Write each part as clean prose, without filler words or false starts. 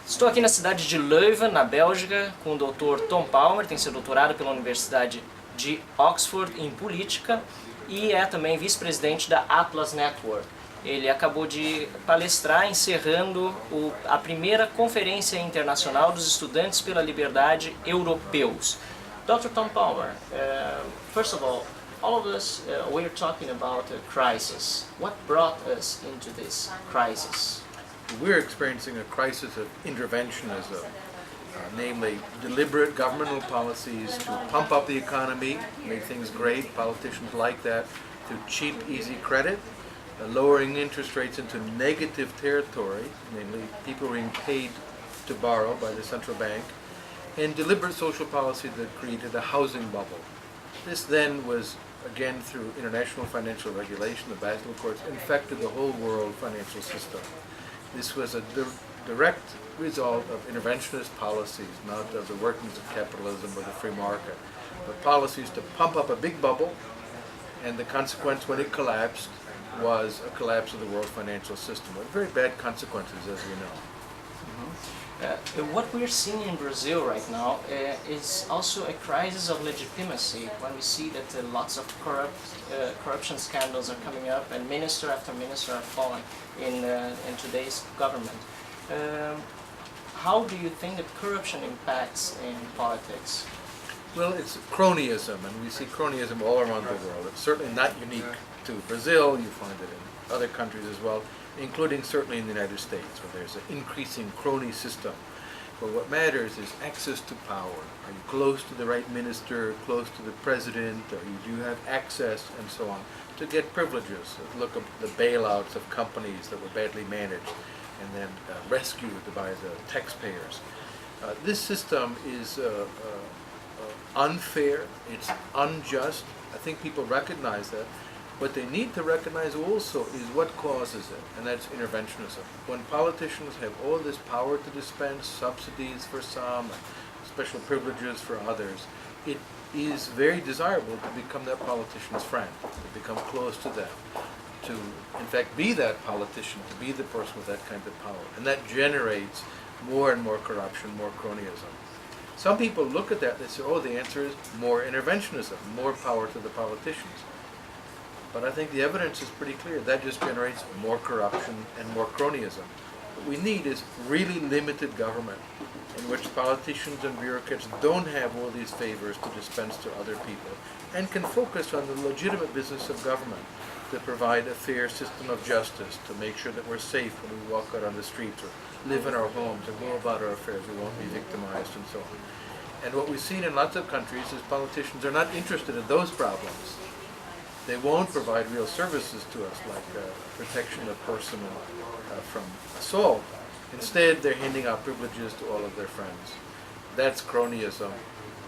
Estou aqui na cidade de Leuven, na Bélgica, com o Dr. Tom Palmer, tem seu doutorado pela Universidade de Oxford em política e é também vice-presidente da Atlas Network. Ele acabou de palestrar encerrando a primeira conferência internacional dos estudantes pela liberdade europeus. Dr. Tom Palmer, first of all of us, we're talking about a crisis. What brought us into this crisis? We're experiencing a crisis of interventionism, namely deliberate governmental policies to pump up the economy, make things great. Politicians like that, through cheap, easy credit, lowering interest rates into negative territory, namely people being paid to borrow by the central bank, and deliberate social policy that created a housing bubble. This then was, again through international financial regulation, the Basel Courts, infected the whole world financial system. This was a direct result of interventionist policies, not of the workings of capitalism or the free market, but policies to pump up a big bubble, and the consequence when it collapsed was a collapse of the world financial system, with very bad consequences, as we know. What we're seeing in Brazil right now is also a crisis of legitimacy when we see that lots of corruption scandals are coming up and minister after minister are falling in today's government. How do you think that corruption impacts in politics? Well, it's cronyism, and we see cronyism all around the world. It's certainly not unique to Brazil. You find it in other countries as well, including certainly in the United States, where there's an increasing crony system. But what matters is access to power. Are you close to the right minister, close to the president, or you do have access, and so on, to get privileges? Look at the bailouts of companies that were badly managed and then rescued by the taxpayers. This system is unfair, it's unjust. I think people recognize that. What they need to recognize also is what causes it, and that's interventionism. When politicians have all this power to dispense subsidies for some, special privileges for others, it is very desirable to become that politician's friend, to become close to them, to in fact be that politician, to be the person with that kind of power. And that generates more and more corruption, more cronyism. Some people look at that and they say, oh, the answer is more interventionism, more power to the politicians. But I think the evidence is pretty clear. That just generates more corruption and more cronyism. What we need is really limited government in which politicians and bureaucrats don't have all these favors to dispense to other people and can focus on the legitimate business of government to provide a fair system of justice, to make sure that we're safe when we walk out on the streets or live in our homes or go about our affairs, we won't be victimized and so on. And what we've seen in lots of countries is politicians are not interested in those problems. They won't provide real services to us, like protection of person from assault. Instead, they're handing out privileges to all of their friends. That's cronyism.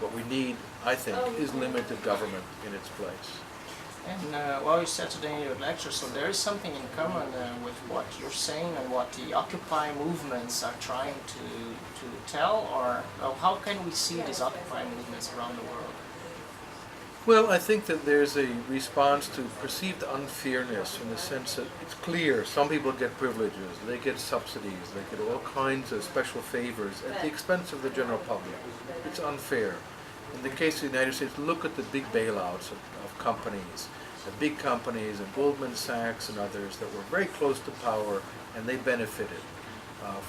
What we need, I think, is limited government in its place. And well, you said today in your lecture, so there is something in common with what you're saying and what the Occupy movements are trying to tell, or how can we see these Occupy movements around the world? Well, I think that there's a response to perceived unfairness in the sense that it's clear some people get privileges, they get subsidies, they get all kinds of special favors at the expense of the general public. It's unfair. In the case of the United States, look at the big bailouts of companies, the big companies and Goldman Sachs and others that were very close to power and they benefited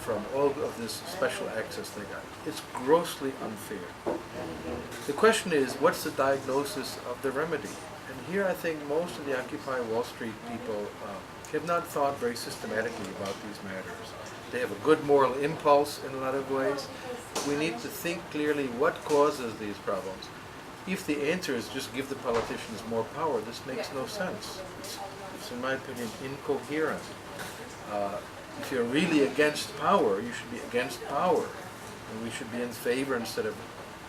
from all of this special access they got. It's grossly unfair. The question is, what's the diagnosis of the remedy? And here I think most of the Occupy Wall Street people have not thought very systematically about these matters. They have a good moral impulse in a lot of ways. We need to think clearly what causes these problems. If the answer is just give the politicians more power, this makes no sense. It's in my opinion, incoherent. If you're really against power, you should be against power. And we should be in favor, instead of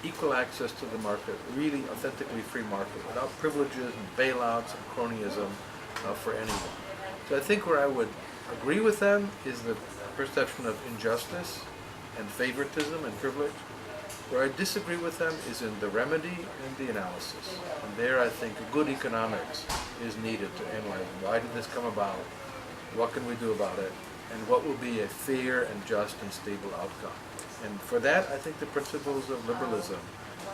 equal access to the market, really authentically free market, without privileges and bailouts and cronyism for anyone. So I think where I would agree with them is the perception of injustice and favoritism and privilege. Where I disagree with them is in the remedy and the analysis. And there I think good economics is needed to analyze why did this come about, what can we do about it, and what will be a fair and just and stable outcome. And for that, I think the principles of liberalism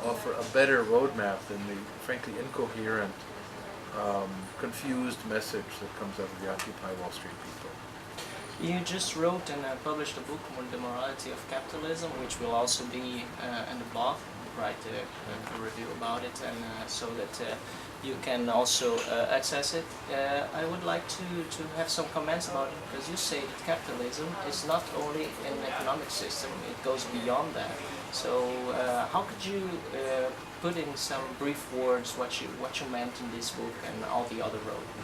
offer a better roadmap than the frankly incoherent, confused message that comes out of the Occupy Wall Street people. You just wrote and published a book on the morality of capitalism, which will also be in the blog. Write a review about it, and so that you can also access it. I would like to have some comments about it, because you say that capitalism is not only an economic system, it goes beyond that. So how could you put in some brief words what you meant in this book and all the other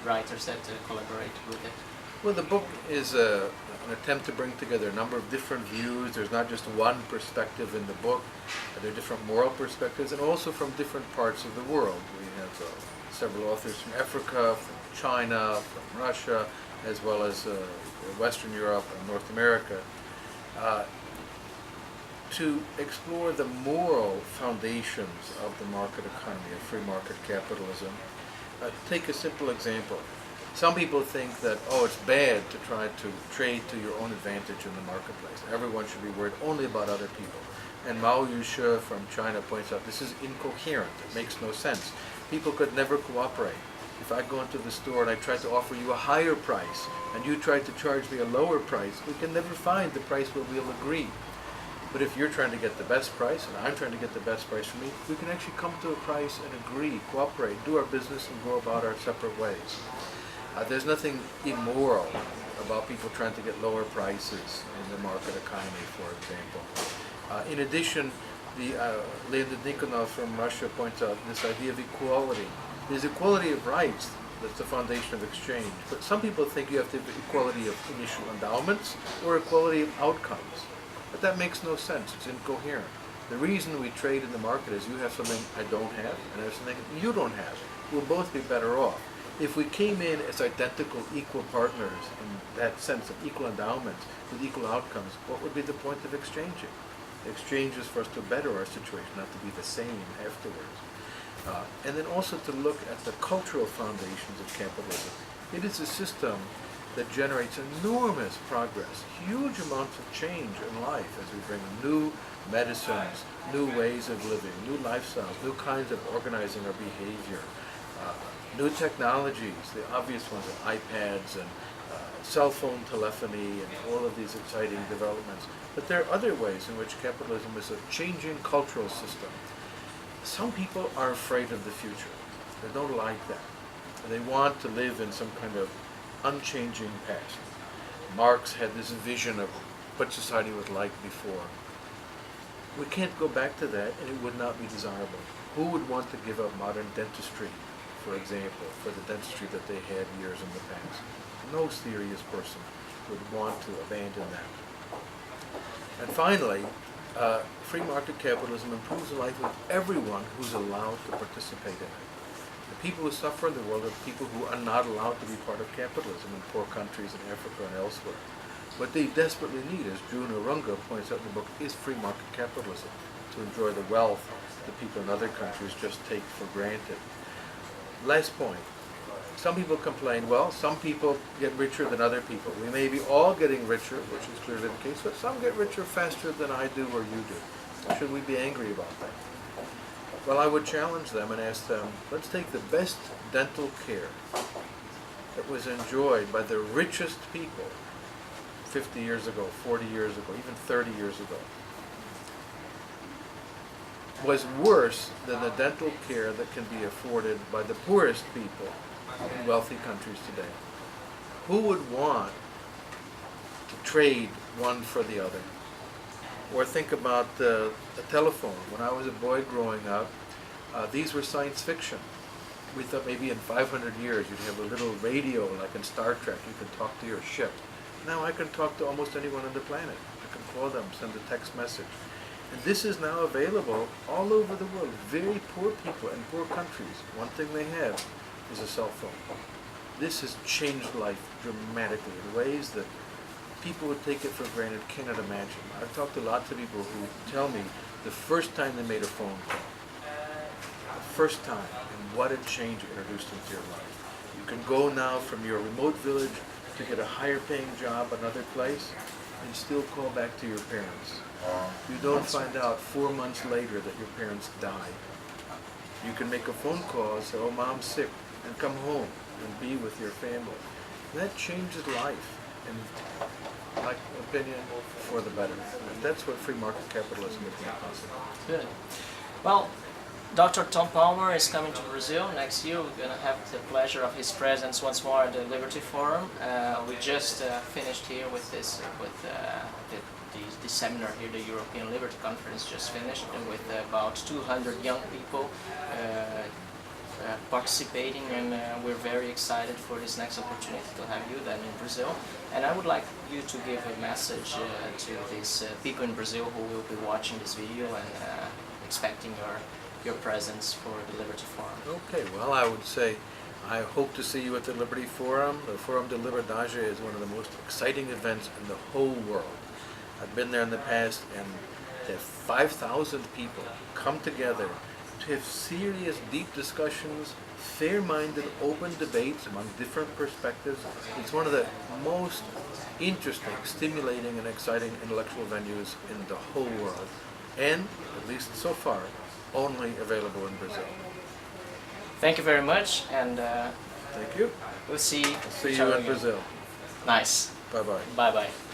writers that collaborated with it? Well, the book is an attempt to bring together a number of different views. There's not just one perspective in the book. There are different moral perspectives, and also from different parts of the world. We have several authors from Africa, from China, from Russia, as well as Western Europe and North America, to explore the moral foundations of the market economy, of free market capitalism. Take a simple example. Some people think that, oh, it's bad to try to trade to your own advantage in the marketplace. Everyone should be worried only about other people. And Mao Yushe from China points out this is incoherent. It makes no sense. People could never cooperate. If I go into the store and I try to offer you a higher price and you try to charge me a lower price, we can never find the price where we'll agree. But if you're trying to get the best price and I'm trying to get the best price for me, we can actually come to a price and agree, cooperate, do our business, and go about our separate ways. There's nothing immoral about people trying to get lower prices in the market economy, for example. In addition, Leonid Nikonov from Russia points out this idea of equality. There's equality of rights, that's the foundation of exchange. But some people think you have to have equality of initial endowments or equality of outcomes. But that makes no sense. It's incoherent. The reason we trade in the market is you have something I don't have, and I have something you don't have. We'll both be better off. If we came in as identical, equal partners in that sense of equal endowments with equal outcomes, what would be the point of exchanging? Exchange is for us to better our situation, not to be the same afterwards. And then also to look at the cultural foundations of capitalism. It is a system that generates enormous progress, huge amounts of change in life as we bring new medicines, new ways of living, new lifestyles, new kinds of organizing our behavior. New technologies, the obvious ones are iPads and cell phone telephony and all of these exciting developments. But there are other ways in which capitalism is a changing cultural system. Some people are afraid of the future. They don't like that. They want to live in some kind of unchanging past. Marx had this vision of what society was like before. We can't go back to that, and it would not be desirable. Who would want to give up modern dentistry, for example, for the dentistry that they had years in the past? No serious person would want to abandon that. And finally, free market capitalism improves the life of everyone who's allowed to participate in it. The people who suffer in the world are people who are not allowed to be part of capitalism in poor countries in Africa and elsewhere. What they desperately need, as June Urunga points out in the book, is free market capitalism to enjoy the wealth that people in other countries just take for granted. Last point. Some people complain, well, some people get richer than other people. We may be all getting richer, which is clearly the case, but some get richer faster than I do or you do. Should we be angry about that? Well, I would challenge them and ask them, let's take the best dental care that was enjoyed by the richest people 50 years ago, 40 years ago, even 30 years ago, was worse than the dental care that can be afforded by the poorest people in wealthy countries today. Who would want to trade one for the other? Or think about the telephone. When I was a boy growing up, these were science fiction. We thought maybe in 500 years you'd have a little radio like in Star Trek. You could talk to your ship. Now I can talk to almost anyone on the planet. I can call them, send a text message. And this is now available all over the world. Very poor people in poor countries, one thing they have is a cell phone. This has changed life dramatically in ways that people would take it for granted cannot imagine. I've talked to lots of people who tell me the first time they made a phone call, the first time, and what a change it introduced into your life. You can go now from your remote village to get a higher paying job another place and still call back to your parents. You don't find out 4 months later that your parents died. You can make a phone call and say, oh, mom's sick, and come home and be with your family. That changes life, in my opinion, for the better. And that's what free market capitalism is made possible. Good. Well, Dr. Tom Palmer is coming to Brazil next year. We're going to have the pleasure of his presence once more at the Liberty Forum. We just finished here with this, the seminar here, the European Liberty Conference just finished, and with about 200 young people participating, and we're very excited for this next opportunity to have you then in Brazil. And I would like you to give a message to these people in Brazil who will be watching this video and expecting your presence for the Liberty Forum. Okay, well, I would say I hope to see you at the Liberty Forum. The Forum de Liberdade is one of the most exciting events in the whole world. I've been there in the past, and to have 5,000 people come together to have serious, deep discussions, fair-minded, open debates among different perspectives. It's one of the most interesting, stimulating, and exciting intellectual venues in the whole world, and, at least so far, only available in Brazil. Thank you very much, and Thank you. we'll see See you in Brazil. Nice. Bye-bye. Bye-bye.